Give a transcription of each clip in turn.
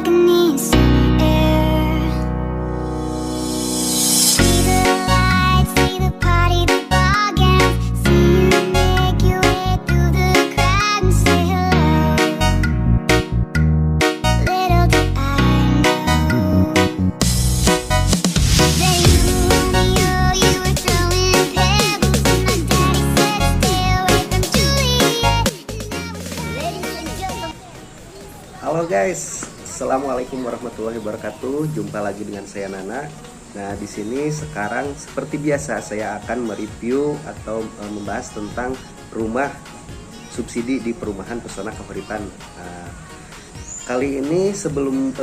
balconies air. See the lights, see the party begin. See you make your way through the crowd and say hello. Little did I know that you were throwing pebbles, and my daddy said stay away from Juliet. Ladies and gentlemen. Halo guys, assalamualaikum warahmatullahi wabarakatuh. Jumpa lagi dengan saya Nana. Nah, di sini sekarang seperti biasa saya akan mereview atau membahas tentang rumah subsidi di perumahan Pesona Kahuripan. Nah, kali ini sebelum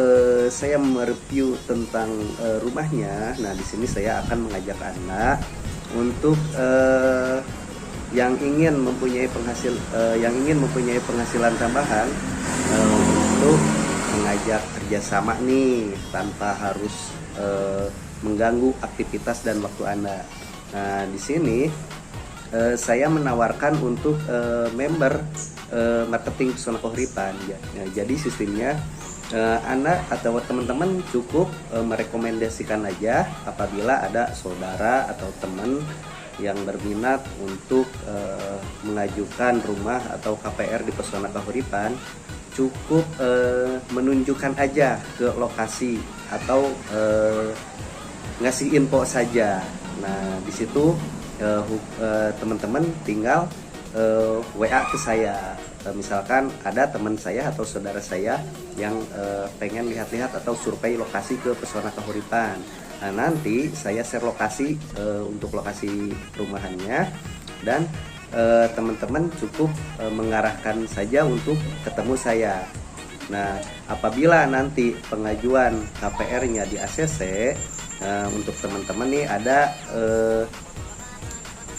saya mereview tentang rumahnya, nah di sini saya akan mengajak Anda untuk yang ingin mempunyai penghasilan tambahan untuk mengajak kerjasama nih tanpa harus mengganggu aktivitas dan waktu Anda. Nah, di sini saya menawarkan untuk member marketing Pesona Kahuripan. Ya, jadi sistemnya Anda atau teman-teman cukup merekomendasikan aja apabila ada saudara atau teman yang berminat untuk mengajukan rumah atau KPR di Pesona Kahuripan. Cukup menunjukkan aja ke lokasi atau ngasih info saja. Nah, di situ teman-teman tinggal WA ke saya. Misalkan ada teman saya atau saudara saya yang pengen lihat-lihat atau survei lokasi ke Pesona Kahuripan. Nah, nanti saya share lokasi untuk lokasi perumahannya, dan teman-teman cukup mengarahkan saja untuk ketemu saya. Nah, apabila nanti pengajuan KPR-nya di ACC, untuk teman-teman nih ada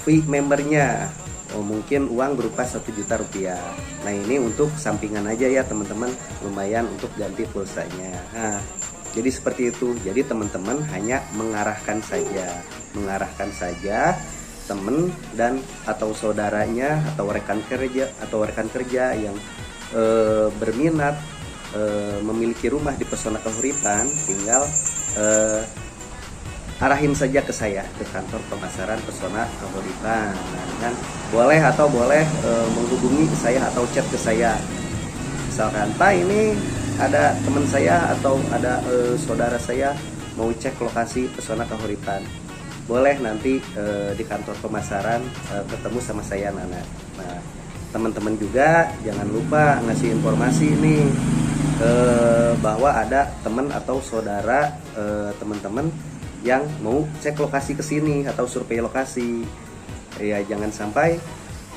fee membernya, mungkin uang berupa 1 juta rupiah. Nah, ini untuk sampingan aja ya teman-teman, lumayan untuk ganti pulsanya. Nah, jadi seperti itu. Jadi teman-teman hanya mengarahkan saja teman dan atau saudaranya atau rekan kerja yang berminat memiliki rumah di Pesona Kahuripan, tinggal arahin saja ke saya, ke kantor pemasaran Pesona Kahuripan. Nah, kan boleh menghubungi saya atau chat ke saya. Misalkan, Pak, ini ada teman saya atau ada saudara saya mau cek lokasi Pesona Kahuripan. Boleh nanti di kantor pemasaran ketemu sama saya, Nana. Nah, teman-teman juga jangan lupa ngasih informasi nih bahwa ada teman atau saudara teman-teman yang mau cek lokasi ke sini atau survei lokasi. Ya, jangan sampai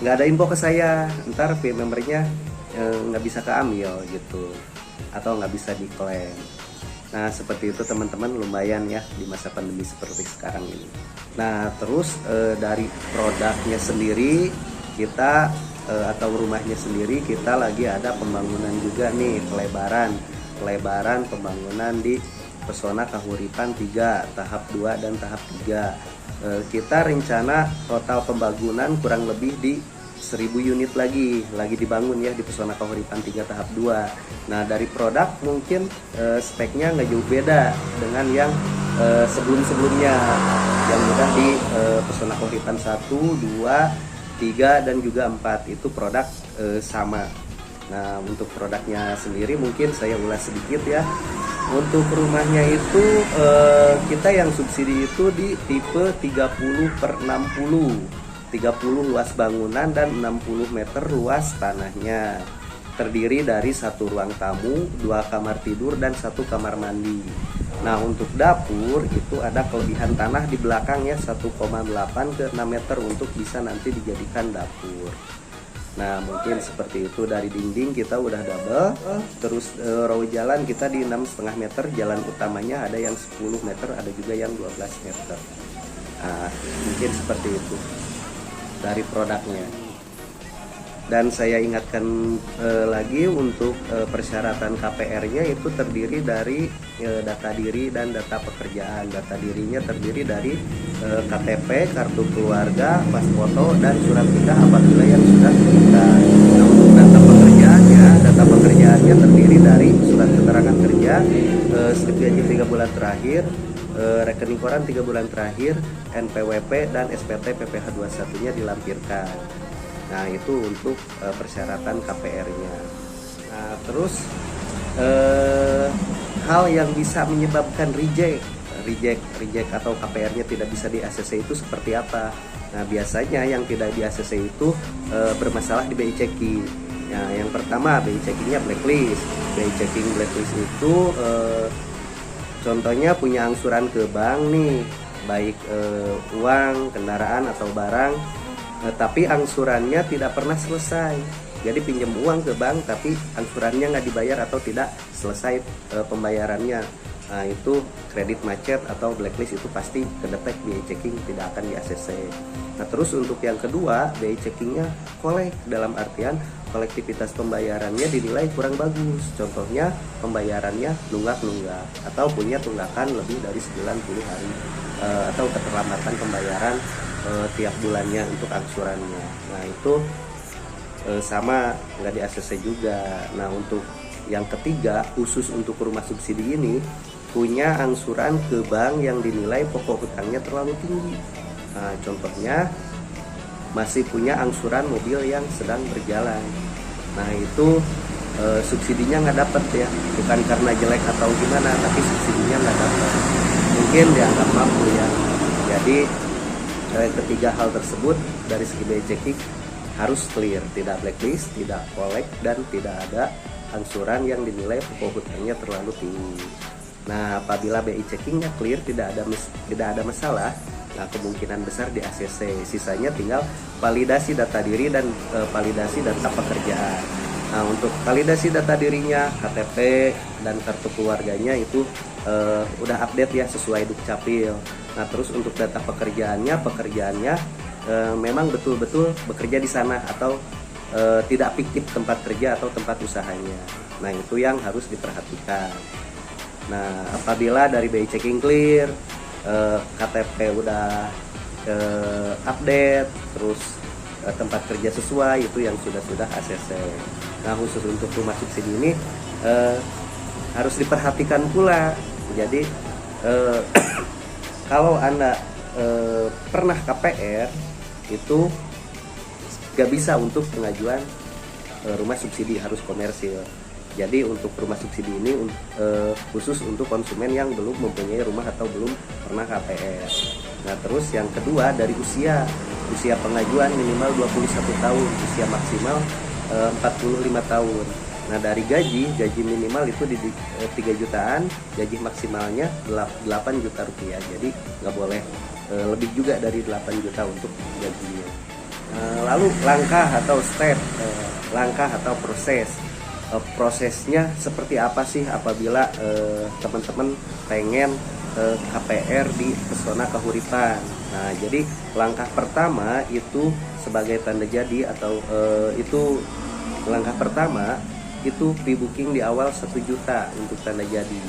nggak ada info ke saya, ntar fee membernya nggak bisa keambil gitu atau nggak bisa diklaim. Nah, seperti itu teman-teman, lumayan ya di masa pandemi seperti sekarang ini. Nah, terus dari produknya sendiri kita atau rumahnya sendiri, kita lagi ada pembangunan juga nih, pelebaran pembangunan di Pesona Kahuripan 3, tahap 2 dan tahap 3. Kita rencana total pembangunan kurang lebih di 1000 unit lagi dibangun ya di Pesona Kahuripan 3 tahap 2. Nah, dari produk mungkin speknya nggak jauh beda dengan yang sebelum-sebelumnya yang udah di Pesona Kahuripan 1, 2, 3 dan juga 4 itu produk sama. Nah, untuk produknya sendiri mungkin saya ulas sedikit ya. Untuk rumahnya itu kita yang subsidi itu di tipe 30/60. 30 luas bangunan dan 60 meter luas tanahnya. Terdiri dari 1 ruang tamu, 2 kamar tidur dan 1 kamar mandi. Nah, untuk dapur itu ada kelebihan tanah di belakangnya 1,8 ke 6 meter untuk bisa nanti dijadikan dapur. Nah, mungkin seperti itu. Dari dinding kita udah double. Terus row jalan kita di 6,5 meter. Jalan utamanya ada yang 10 meter, ada juga yang 12 meter. Nah, mungkin seperti itu dari produknya. Dan saya ingatkan lagi untuk persyaratan KPR-nya itu terdiri dari data diri dan data pekerjaan. Data dirinya terdiri dari KTP, kartu keluarga, pas foto, dan surat nikah apabila yang sudah menikah. Nah, untuk data pekerjaannya terdiri dari surat keterangan kerja, slip gaji 3 bulan terakhir, rekening koran 3 bulan terakhir, NPWP dan SPT PPh 21-nya dilampirkan. Nah, itu untuk persyaratan KPR-nya. Nah, terus hal yang bisa menyebabkan reject atau KPR-nya tidak bisa di ACC itu seperti apa? Nah, biasanya yang tidak di ACC itu bermasalah di BI checking. Nah, yang pertama BI checkingnya blacklist. BI checking blacklist itu contohnya punya angsuran ke bank nih, baik uang, kendaraan atau barang, tapi angsurannya tidak pernah selesai. Jadi pinjam uang ke bank tapi angsurannya nggak dibayar atau tidak selesai pembayarannya. Nah, itu kredit macet atau blacklist, itu pasti kedetek BI checking, tidak akan di ACC. Nah, terus untuk yang kedua, BI checkingnya kolek, dalam artian kolektivitas pembayarannya dinilai kurang bagus. Contohnya pembayarannya nunggak atau punya tunggakan lebih dari 90 hari atau keterlambatan pembayaran tiap bulannya untuk angsurannya. Nah, itu sama nggak di ACC juga. Nah, untuk yang ketiga, khusus untuk rumah subsidi ini punya angsuran ke bank yang dinilai pokok hutangnya terlalu tinggi. Nah, contohnya masih punya angsuran mobil yang sedang berjalan. Nah, itu subsidinya nggak dapat ya, bukan karena jelek atau gimana, tapi subsidinya nggak dapat. Mungkin dianggap mampu ya. Jadi ketiga hal tersebut dari segi BI checking harus clear, tidak blacklist, tidak collect, dan tidak ada angsuran yang dinilai pokok hutangnya terlalu tinggi. Nah, apabila BI checkingnya clear, tidak ada masalah, nah kemungkinan besar di ACC. Sisanya tinggal validasi data diri dan validasi data pekerjaan. Nah, untuk validasi data dirinya, KTP dan kartu keluarganya itu udah update ya sesuai Dukcapil. Nah, terus untuk data pekerjaannya memang betul-betul bekerja di sana atau tidak fiktif tempat kerja atau tempat usahanya. Nah, itu yang harus diperhatikan. Nah, apabila dari BI checking clear, KTP udah update, terus tempat kerja sesuai, itu yang sudah ACC. Nah, khusus untuk rumah subsidi ini harus diperhatikan pula. Jadi kalau Anda pernah KPR, itu gak bisa untuk pengajuan rumah subsidi, harus komersil. Jadi untuk rumah subsidi ini khusus untuk konsumen yang belum mempunyai rumah atau belum pernah KPR. Nah, terus yang kedua dari usia pengajuan minimal 21 tahun, usia maksimal 45 tahun. Nah, dari gaji minimal itu di 3 jutaan, gaji maksimalnya 8 juta rupiah. Jadi nggak boleh lebih juga dari 8 juta untuk gajinya. Lalu langkah atau step, langkah atau prosesnya seperti apa sih apabila teman-teman pengen KPR di Pesona Kahuripan. Nah, jadi langkah pertama itu sebagai tanda jadi atau langkah pertama itu pre-booking di awal 1 juta untuk tanda jadi.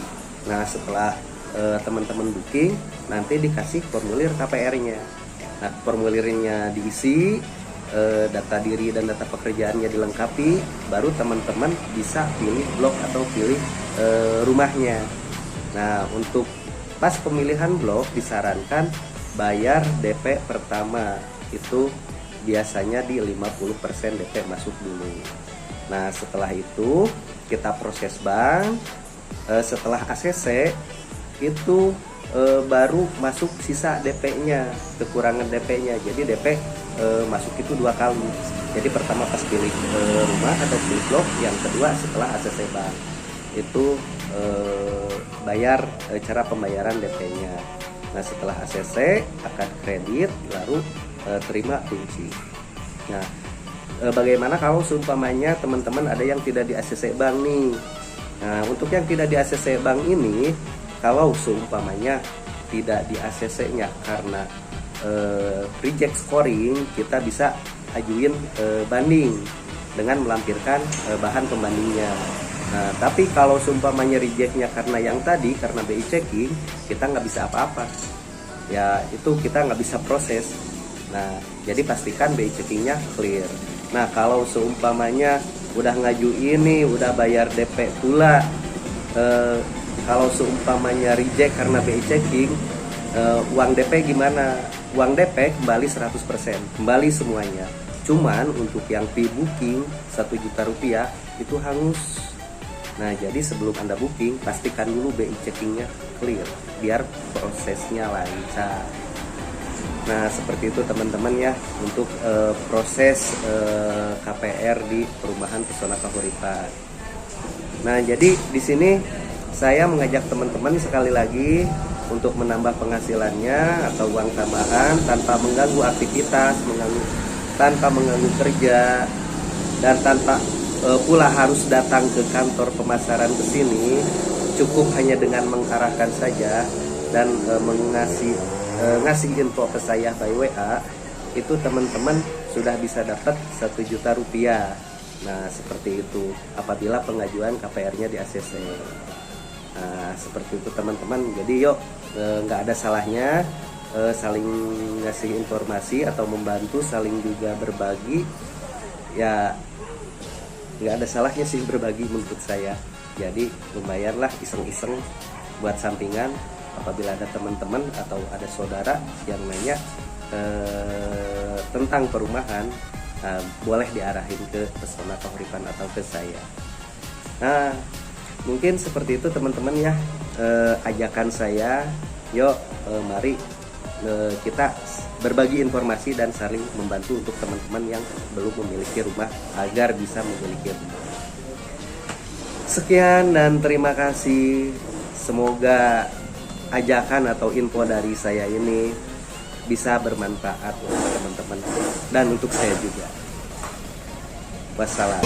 Nah, setelah teman-teman booking, nanti dikasih formulir KPR-nya. Nah, formulirnya diisi, data diri dan data pekerjaannya dilengkapi, baru teman-teman bisa pilih blok atau pilih rumahnya. Nah, untuk pas pemilihan blok disarankan bayar DP pertama itu biasanya di 50% DP masuk dulu. Nah, setelah itu kita proses bank. Setelah ACC itu baru masuk sisa DP-nya, kekurangan DP-nya. Jadi DP masuk itu 2 kali. Jadi pertama pas pilih rumah atau pilih blok, yang kedua setelah ACC bank. Itu bayar cara pembayaran DP-nya. Nah, setelah ACC akad kredit, baru terima kunci. Nah, bagaimana kalau seumpamanya teman-teman ada yang tidak di ACC bank nih. Nah, untuk yang tidak di ACC bank ini, kalau seumpamanya tidak di ACC-nya karena reject scoring, kita bisa ajuin banding dengan melampirkan bahan pembandingnya. Nah, tapi kalau seumpamanya rejectnya karena yang tadi, karena BI checking, kita nggak bisa apa-apa. Ya, itu kita nggak bisa proses. Nah, jadi pastikan BI checkingnya clear. Nah, kalau seumpamanya udah ngaju ini, udah bayar DP pula, kalau seumpamanya reject karena BI checking, uang DP gimana? Uang DP kembali 100%, kembali semuanya. Cuman untuk yang fee booking 1 juta rupiah itu hangus. Nah, jadi sebelum Anda booking, pastikan dulu BI checkingnya clear, biar prosesnya lancar. Nah, seperti itu teman-teman ya, untuk proses KPR di Perumahan Pesona Kahuripan. Nah, jadi di sini saya mengajak teman-teman sekali lagi untuk menambah penghasilannya atau uang tambahan tanpa mengganggu aktivitas, tanpa mengganggu kerja, dan tanpa pula harus datang ke kantor pemasaran ke sini. Cukup hanya dengan mengarahkan saja dan ngasih info ke saya by WA, itu teman-teman sudah bisa dapat 1 juta rupiah. Nah, seperti itu apabila pengajuan KPR-nya di ACC. Nah, seperti itu teman-teman. Jadi yuk, nggak ada salahnya saling ngasih informasi atau membantu, saling juga berbagi. Ya, nggak ada salahnya sih berbagi menurut saya. Jadi lumayanlah iseng-iseng buat sampingan. Apabila ada teman-teman atau ada saudara yang nanya tentang perumahan, boleh diarahin ke Pesona Kahuripan atau ke saya. Nah, mungkin seperti itu teman-teman ya, ajakan saya. Yuk, mari kita berbagi informasi dan saling membantu untuk teman-teman yang belum memiliki rumah agar bisa memiliki rumah. Sekian dan terima kasih. Semoga ajakan atau info dari saya ini bisa bermanfaat untuk teman-teman dan untuk saya juga. Wassalam.